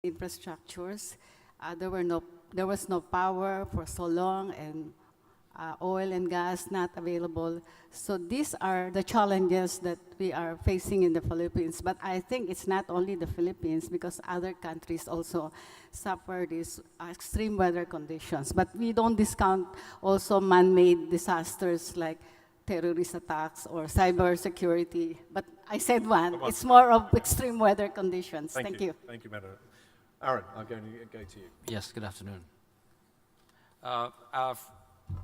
infrastructures. There was no power for so long, and oil and gas not available. So these are the challenges that we are facing in the Philippines. But I think it's not only the Philippines, because other countries also suffer these extreme weather conditions. But we don't discount also man-made disasters like terrorist attacks or cyber security. But I said one, it's more of extreme weather conditions. Thank you. Thank you, Madam. Aaron, I'm going to go to you. Yes, good afternoon.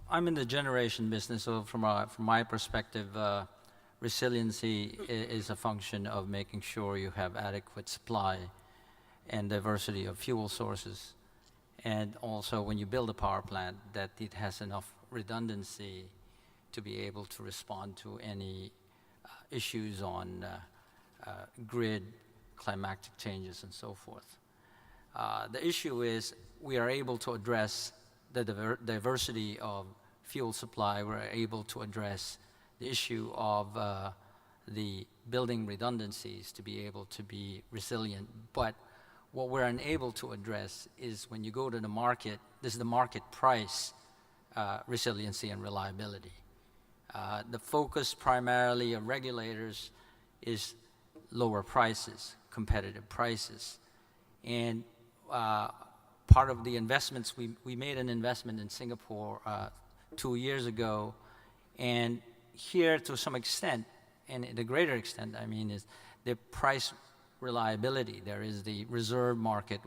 I'm in the generation business, so from my perspective, resiliency is a function of making sure you have adequate supply and diversity of fuel sources. And also, when you build a power plant, that it has enough redundancy to be able to respond to any issues on grid, climatic changes, and so forth. The issue is we are able to address the diversity of fuel supply. We're able to address the issue of the building redundancies to be able to be resilient. But what we're unable to address is when you go to the market, this is the market price resiliency and reliability. The focus primarily of regulators is lower prices, competitive prices. And part of the investments, we made an investment in Singapore 2 years ago, and here to some extent, and the greater extent, I mean, is the price reliability. There is the reserve market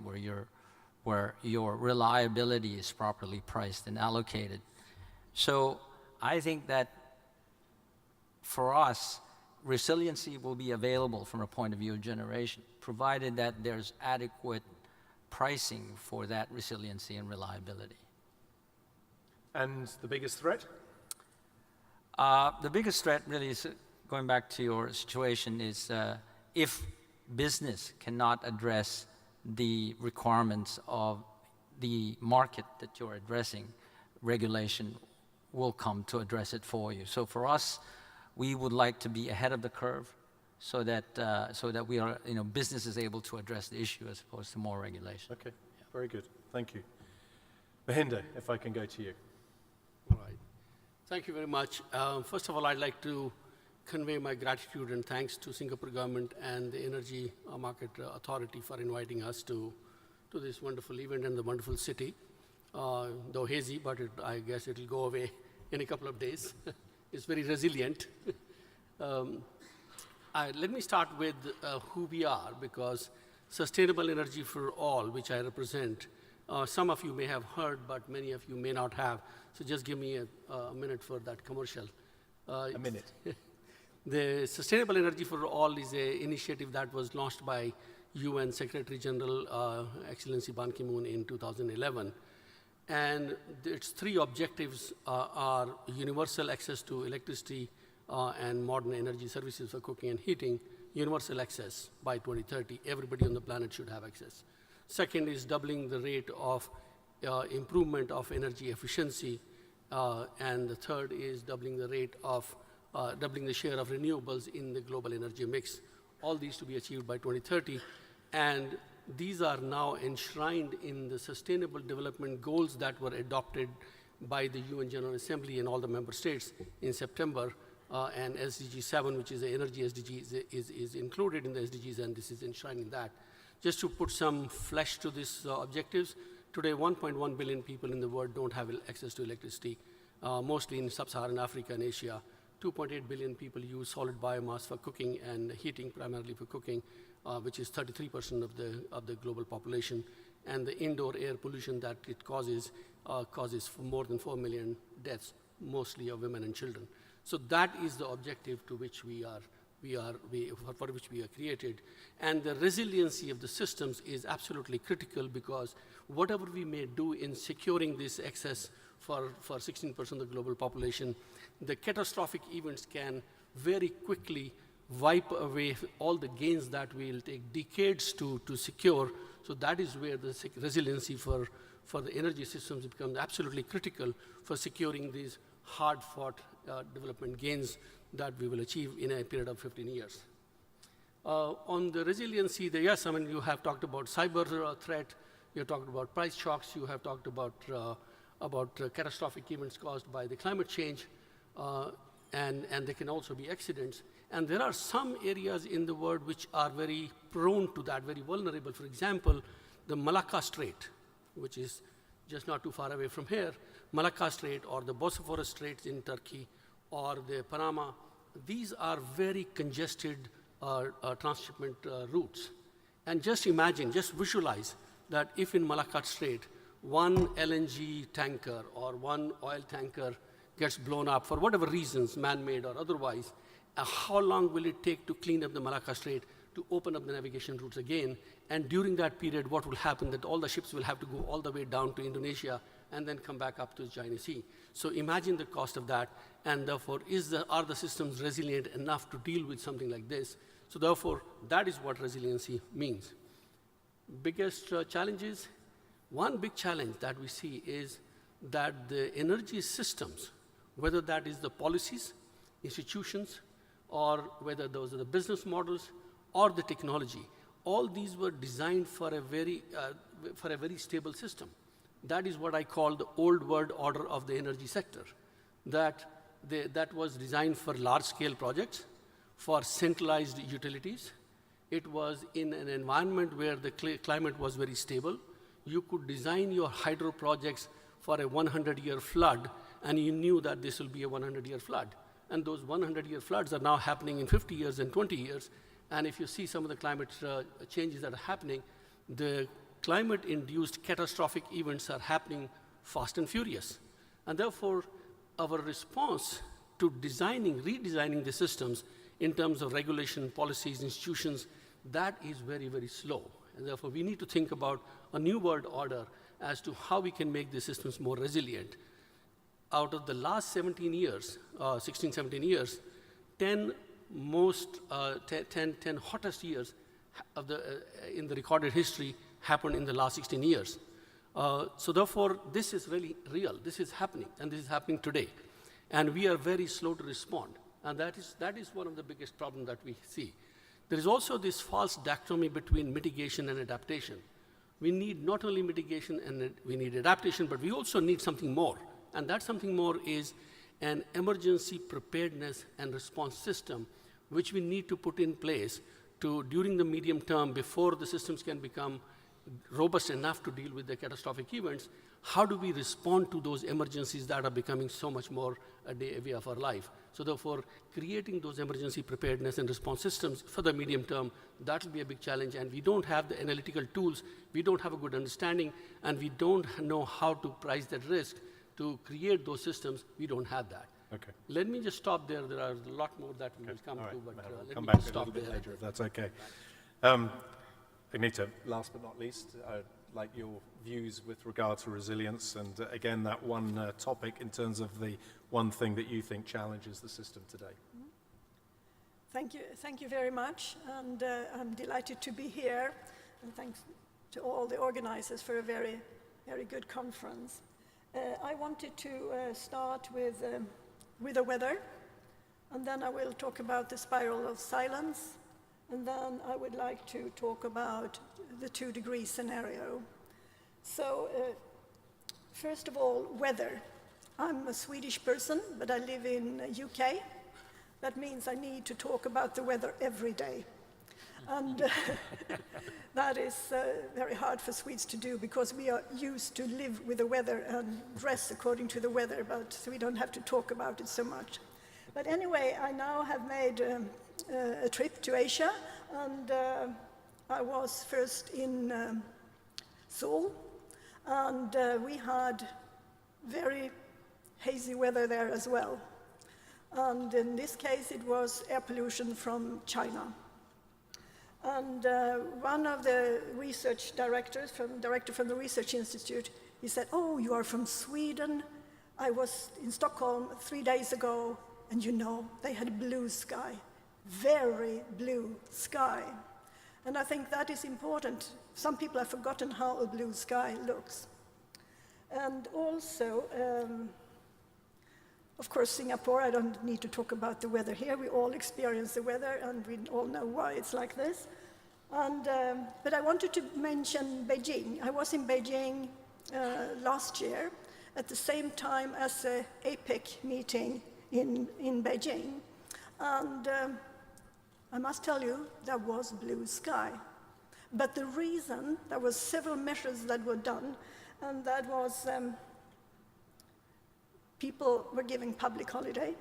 where your reliability is properly priced and allocated. So I think that for us, resiliency will be available from a point of view of generation, provided that there's adequate pricing for that resiliency and reliability. And the biggest threat? The biggest threat really is, going back to your situation, is if business cannot address the requirements of the market that you're addressing, regulation will come to address it for you. So for us, we would like to be ahead of the curve, so that we are, business is able to address the issue as opposed to more regulation. Okay, yeah. Very good. Thank you. Mahinda, if I can go to you. All right. Thank you very much. First of all, I'd like to convey my gratitude and thanks to Singapore government and the Energy Market Authority for inviting us to this wonderful event in the wonderful city. Though hazy, but I guess it'll go away in a couple of days. It's very resilient. Let me start with who we are, because Sustainable Energy for All, which I represent, some of you may have heard, but many of you may not have. So just give me a minute for that commercial. A minute. The Sustainable Energy for All is an initiative that was launched by UN Secretary General Excellency Ban Ki-moon in 2011. And its three objectives are universal access to electricity and modern energy services for cooking and heating, universal access by 2030. Everybody on the planet should have access. Second is doubling the rate of improvement of energy efficiency. And the third is doubling the rate of, doubling the share of renewables in the global energy mix. All these to be achieved by 2030. And these are now enshrined in the Sustainable Development Goals that were adopted by the UN General Assembly and all the member states in September. And SDG 7, which is the energy SDG, is included in the SDGs, and this is enshrined in that. Just to put some flesh to these objectives, today 1.1 billion people in the world don't have access to electricity, mostly in sub-Saharan Africa and Asia. 2.8 billion people use solid biomass for cooking and heating, primarily for cooking, which is 33% of the global population. And the indoor air pollution that it causes more than 4 million deaths, mostly of women and children. So that is the objective to which for which we are created. And the resiliency of the systems is absolutely critical, because whatever we may do in securing this access for 16% of the global population, the catastrophic events can very quickly wipe away all the gains that will take decades to secure. So that is where the resiliency for the energy systems becomes absolutely critical for securing these hard-fought development gains that we will achieve in a period of 15 years. On the resiliency, yes, I mean, you have talked about cyber threat, you have talked about price shocks, you have talked about catastrophic events caused by the climate change, and there can also be accidents. And there are some areas in the world which are very prone to that, very vulnerable. For example, the Malacca Strait, which is just not too far away from here, Malacca Strait or the Bosphorus Straits in Turkey or the Panama, these are very congested transshipment routes. And just imagine, just visualize that if in Malacca Strait, one LNG tanker or one oil tanker gets blown up for whatever reasons, man-made or otherwise, how long will it take to clean up the Malacca Strait, to open up the navigation routes again? And during that period, what will happen? That all the ships will have to go all the way down to Indonesia and then come back up to the Chinese Sea. So imagine the cost of that, and therefore, are the systems resilient enough to deal with something like this? So therefore, that is what resiliency means. Biggest challenges? One big challenge that we see is that the energy systems, whether that is the policies, institutions, or whether those are the business models or the technology, all these were designed for a very stable system. That is what I call the old world order of the energy sector. That was designed for large-scale projects, for centralized utilities. It was in an environment where the climate was very stable. You could design your hydro projects for a 100-year flood, and you knew that this will be a 100-year flood. And those 100-year floods are now happening in 50 years and 20 years. And if you see some of the climate changes that are happening, the climate-induced catastrophic events are happening fast and furious. And therefore, our response to redesigning the systems in terms of regulation, policies, institutions, that is very, very slow. And therefore, we need to think about a new world order as to how we can make the systems more resilient. Out of the last 17 years, 16, 17 years, 10 hottest years in the recorded history happened in the last 16 years. So therefore, this is really real. This is happening, and this is happening today. And we are very slow to respond. And that is one of the biggest problems that we see. There is also this false dichotomy between mitigation and adaptation. We need not only mitigation and we need adaptation, but we also need something more. And that something more is an emergency preparedness and response system, which we need to put in place during the medium term, before the systems can become robust enough to deal with the catastrophic events. How do we respond to those emergencies that are becoming so much more a way of our life? So therefore, creating those emergency preparedness and response systems for the medium term, that will be a big challenge. And we don't have the analytical tools, we don't have a good understanding, and we don't know how to price that risk to create those systems. We don't have that. Okay. Let me just stop there. There are a lot more that we will come All right. to, but We'll let come me back just a stop little bit there. later, if that's okay. Agneta, last but not least, I'd like your views with regard to resilience, and again, that one topic in terms of the one thing that you think challenges the system today. Thank you very much, and I'm delighted to be here, and thanks to all the organizers for a very, very good conference. I wanted to start with the weather, and then I will talk about the spiral of silence, and then I would like to talk about the 2-degree scenario. So, first of all, weather. I'm a Swedish person, but I live in UK. That means I need to talk about the weather every day. And that is very hard for Swedes to do, because we are used to live with the weather and dress according to the weather, but we don't have to talk about it so much. But anyway, I now have made a trip to Asia, and I was first in Seoul, and we had very hazy weather there as well. And in this case, it was air pollution from China. And one of the research director from the Research Institute, he said, "Oh, you are from Sweden? I was in Stockholm 3 days ago, and you know, they had blue sky, very blue sky." And I think that is important. Some people have forgotten how a blue sky looks. And also, Of course, Singapore, I don't need to talk about the weather here. We all experience the weather, and we all know why it's like this. But I wanted to mention Beijing. I was in Beijing last year at the same time as the APEC meeting in Beijing. And I must tell you, there was blue sky. But the reason, there were several measures that were done, and that was people were given public holiday,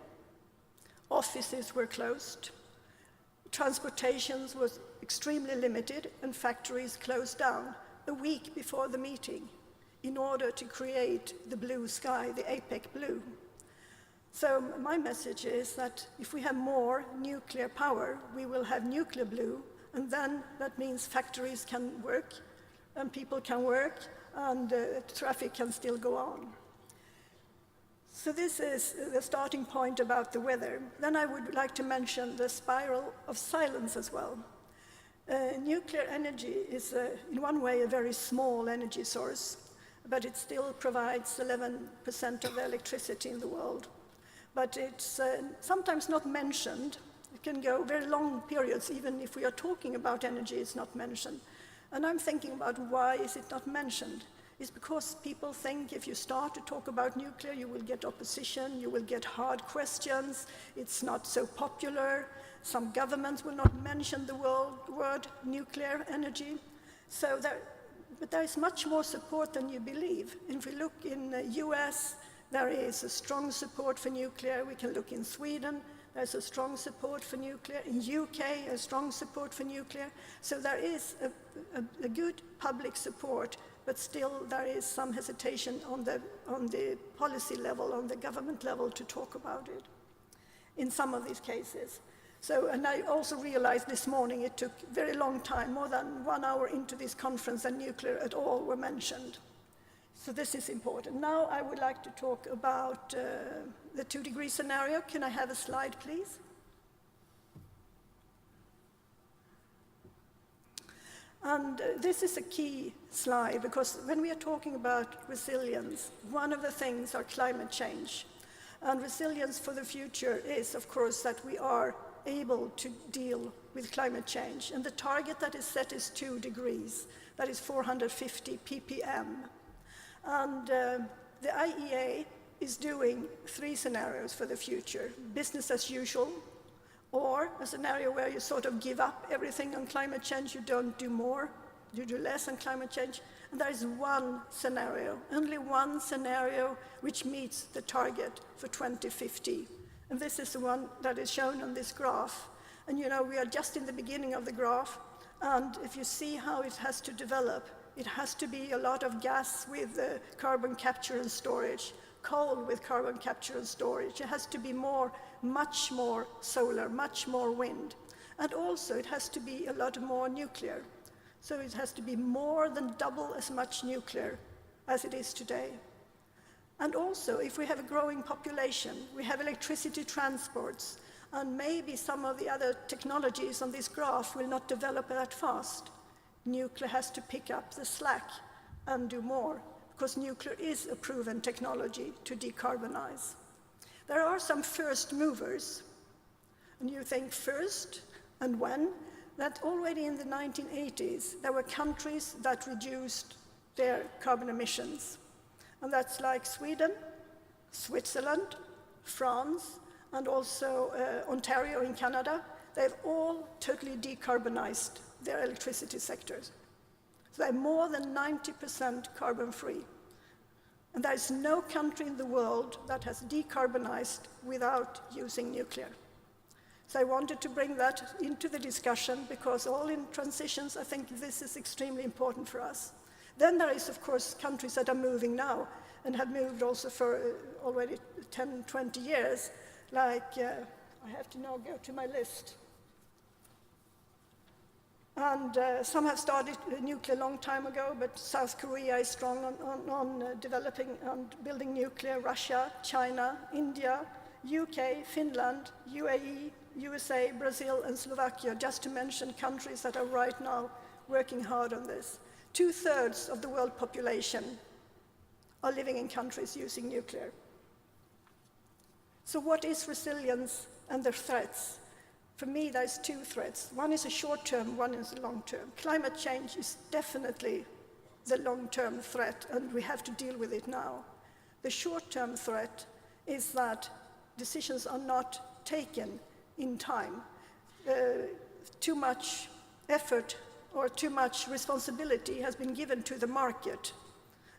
offices were closed, transportations was extremely limited, and factories closed down a week before the meeting in order to create the blue sky, the APEC blue. So my message is that if we have more nuclear power, we will have nuclear blue, and then that means factories can work, and people can work, and traffic can still go on. So this is the starting point about the weather. Then I would like to mention the spiral of silence as well. Nuclear energy is, in one way, a very small energy source, but it still provides 11% of the electricity in the world. But it's sometimes not mentioned. It can go very long periods, even if we are talking about energy, it's not mentioned. And I'm thinking about why is it not mentioned? It's because people think if you start to talk about nuclear, you will get opposition, you will get hard questions, it's not so popular. Some governments will not mention the word nuclear energy. But there is much more support than you believe. If we look in the US, there is a strong support for nuclear. We can look in Sweden, there's a strong support for nuclear. In UK, a strong support for nuclear. So there is a good public support, but still there is some hesitation on the policy level, on the government level to talk about it in some of these cases. So, and I also realized this morning it took a very long time, more than 1 hour into this conference, and nuclear at all were mentioned. So this is important. Now I would like to talk about the 2-degree scenario. Can I have a slide, please? And this is a key slide, because when we are talking about resilience, one of the things are climate change. And resilience for the future is, of course, that we are able to deal with climate change. And the target that is set is 2 degrees. That is 450 ppm. And the IEA is doing 3 scenarios for the future. Business as usual, or a scenario where you sort of give up everything on climate change, you don't do more, you do less on climate change. And there is one scenario, only one scenario, which meets the target for 2050. And this is the one that is shown on this graph. And you know, we are just in the beginning of the graph, and if you see how it has to develop, it has to be a lot of gas with carbon capture and storage, coal with carbon capture and storage. It has to be much more solar, much more wind. And also it has to be a lot more nuclear. So it has to be more than double as much nuclear as it is today. And also, if we have a growing population, we have electricity transports, and maybe some of the other technologies on this graph will not develop that fast. Nuclear has to pick up the slack and do more, because nuclear is a proven technology to decarbonize. There are some first movers, and you think first and when? That already in the 1980s, there were countries that reduced their carbon emissions. And that's like Sweden, Switzerland, France, and also Ontario in Canada. They've all totally decarbonized their electricity sectors. So they're more than 90% carbon-free. And there is no country in the world that has decarbonized without using nuclear. So I wanted to bring that into the discussion, because all in transitions, I think this is extremely important for us. Then there is, of course, countries that are moving now, and have moved also for already 10, 20 years, like, I have to now go to my list. And some have started nuclear a long time ago, but South Korea is strong on developing and building nuclear, Russia, China, India, UK, Finland, UAE, USA, Brazil, and Slovakia, just to mention countries that are right now working hard on this. 2/3 of the world population are living in countries using nuclear. So what is resilience and the threats? For me, there's two threats. One is a short-term, one is a long-term. Climate change is definitely the long-term threat, and we have to deal with it now. The short-term threat is that decisions are not taken in time. Too much effort or too much responsibility has been given to the market,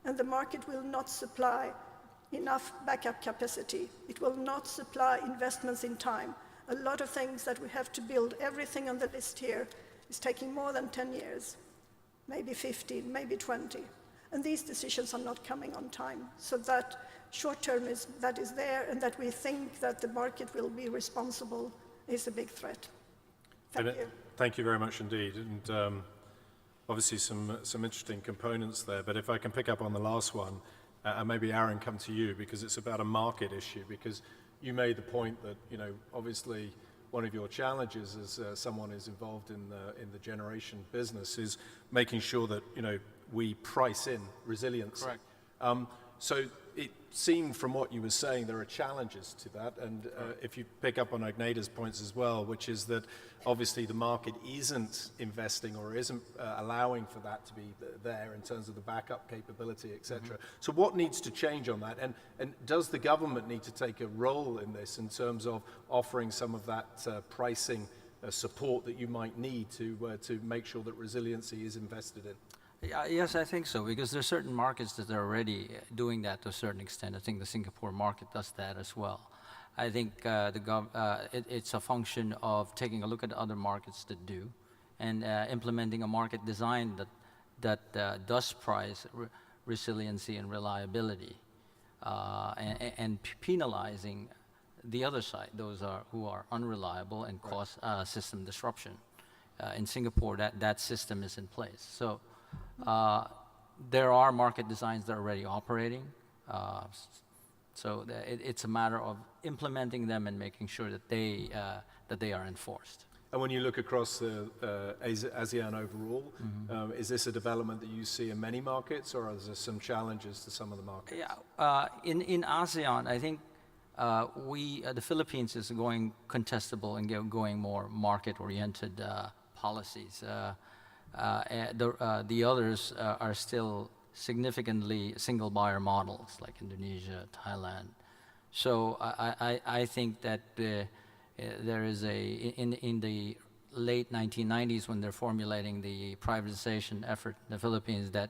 and the market will not supply enough backup capacity. It will not supply investments in time. A lot of things that we have to build, everything on the list here, is taking more than 10 years, maybe 15, maybe 20. And these decisions are not coming on time. So that short term that is there, and that we think that the market will be responsible is a big threat. Thank you. Thank you very much indeed. And obviously some interesting components there. But if I can pick up on the last one, and maybe Aaron, come to you, because it's about a market issue, because you made the point that, you know, obviously one of your challenges as someone who's involved in the generation business is making sure that, you know, we price in resilience. Correct. So it seemed from what you were saying there are challenges to that, and if you pick up on Agneta's points as well, which is that obviously the market isn't investing or isn't allowing for that to be there in terms of the backup capability, etc. So what needs to change on that, and does the government need to take a role in this in terms of offering some of that pricing support that you might need to make sure that resiliency is invested in? Yes, I think so, because there are certain markets that are already doing that to a certain extent. I think the Singapore market does that as well. I think it's a function of taking a look at other markets that do, and implementing a market design that does price resiliency and reliability, and penalizing the other side, those who are unreliable and cause system disruption. In Singapore, that system is in place. So. There are market designs that are already operating, so it's a matter of implementing them and making sure that they are enforced. And when you look across the ASEAN overall, is this a development that you see in many markets, or are there some challenges to some of the markets? Yeah, in ASEAN, I think the Philippines is going contestable and going more market-oriented policies. The others are still significantly single buyer models, like Indonesia, Thailand. So I think that there is in the late 1990s, when they're formulating the privatization effort in the Philippines, that